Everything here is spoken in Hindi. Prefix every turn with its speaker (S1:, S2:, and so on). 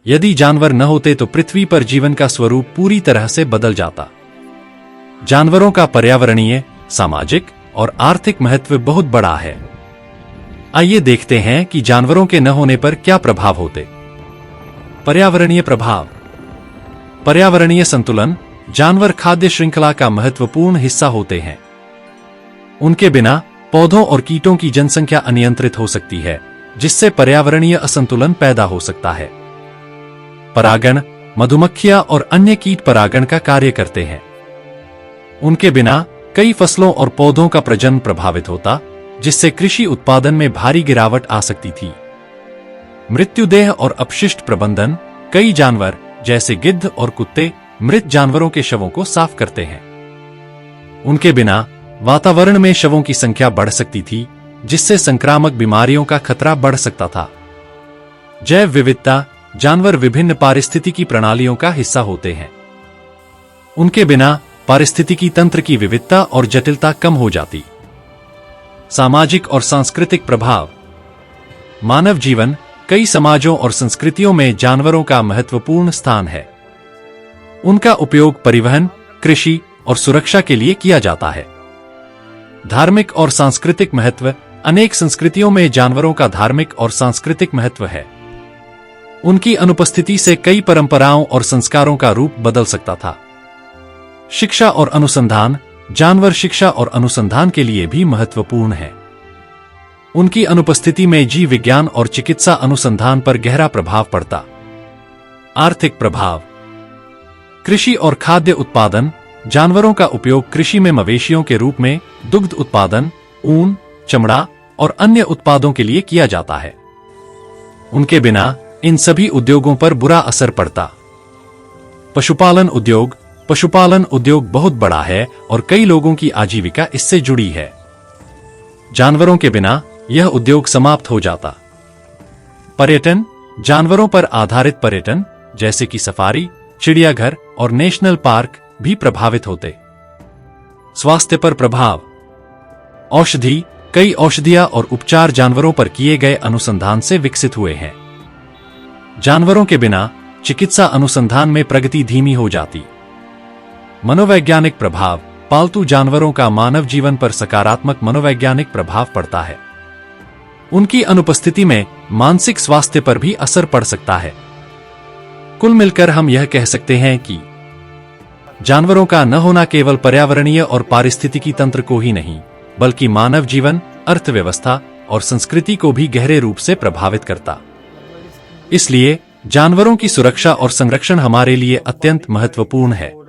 S1: यदि जानवर न होते तो पृथ्वी पर जीवन का स्वरूप पूरी तरह से बदल जाता। जानवरों का पर्यावरणीय, सामाजिक और आर्थिक महत्व बहुत बड़ा है। आइए देखते हैं कि जानवरों के न होने पर क्या प्रभाव होते। पर्यावरणीय प्रभाव। पर्यावरणीय संतुलन। जानवर खाद्य श्रृंखला का महत्वपूर्ण हिस्सा होते हैं। उनके बिना पौधों और कीटों की जनसंख्या अनियंत्रित हो सकती है, जिससे पर्यावरणीय असंतुलन पैदा हो सकता है। परागण। मधुमक्खियां और अन्य कीट परागण का कार्य करते हैं। उनके बिना कई फसलों और पौधों का प्रजनन प्रभावित होता, जिससे कृषि उत्पादन में भारी गिरावट आ सकती थी। मृत्युदेह और अपशिष्ट प्रबंधन। कई जानवर जैसे गिद्ध और कुत्ते मृत जानवरों के शवों को साफ करते हैं। उनके बिना वातावरण में शवों की संख्या बढ़ सकती थी, जिससे संक्रामक बीमारियों का खतरा बढ़ सकता था। जैव विविधता। जानवर विभिन्न पारिस्थितिकी प्रणालियों का हिस्सा होते हैं। उनके बिना पारिस्थितिकी तंत्र की विविधता और जटिलता कम हो जाती। सामाजिक और सांस्कृतिक प्रभाव। मानव जीवन। कई समाजों और संस्कृतियों में जानवरों का महत्वपूर्ण स्थान है। उनका उपयोग परिवहन, कृषि और सुरक्षा के लिए किया जाता है। धार्मिक और सांस्कृतिक महत्व। अनेक संस्कृतियों में जानवरों का धार्मिक और सांस्कृतिक महत्व है। उनकी अनुपस्थिति से कई परंपराओं और संस्कारों का रूप बदल सकता था। शिक्षा और अनुसंधान। जानवर शिक्षा और अनुसंधान के लिए भी महत्वपूर्ण है। उनकी अनुपस्थिति में जीव विज्ञान और चिकित्सा अनुसंधान पर गहरा प्रभाव पड़ता। आर्थिक प्रभाव। कृषि और खाद्य उत्पादन। जानवरों का उपयोग कृषि में मवेशियों के रूप में दुग्ध उत्पादन, ऊन, चमड़ा और अन्य उत्पादों के लिए किया जाता है। उनके बिना इन सभी उद्योगों पर बुरा असर पड़ता। पशुपालन उद्योग। पशुपालन उद्योग बहुत बड़ा है और कई लोगों की आजीविका इससे जुड़ी है। जानवरों के बिना यह उद्योग समाप्त हो जाता। पर्यटन। जानवरों पर आधारित पर्यटन जैसे कि सफारी, चिड़ियाघर और नेशनल पार्क भी प्रभावित होते। स्वास्थ्य पर प्रभाव। औषधि। कई औषधियां और उपचार जानवरों पर किए गए अनुसंधान से विकसित हुए हैं। जानवरों के बिना चिकित्सा अनुसंधान में प्रगति धीमी हो जाती। मनोवैज्ञानिक प्रभाव। पालतू जानवरों का मानव जीवन पर सकारात्मक मनोवैज्ञानिक प्रभाव पड़ता है। उनकी अनुपस्थिति में मानसिक स्वास्थ्य पर भी असर पड़ सकता है। कुल मिलकर हम यह कह सकते हैं कि जानवरों का न होना केवल पर्यावरणीय और पारिस्थितिकी तंत्र को ही नहीं, बल्कि मानव जीवन, अर्थव्यवस्था और संस्कृति को भी गहरे रूप से प्रभावित करता। इसलिए जानवरों की सुरक्षा और संरक्षण हमारे लिए अत्यंत महत्वपूर्ण है।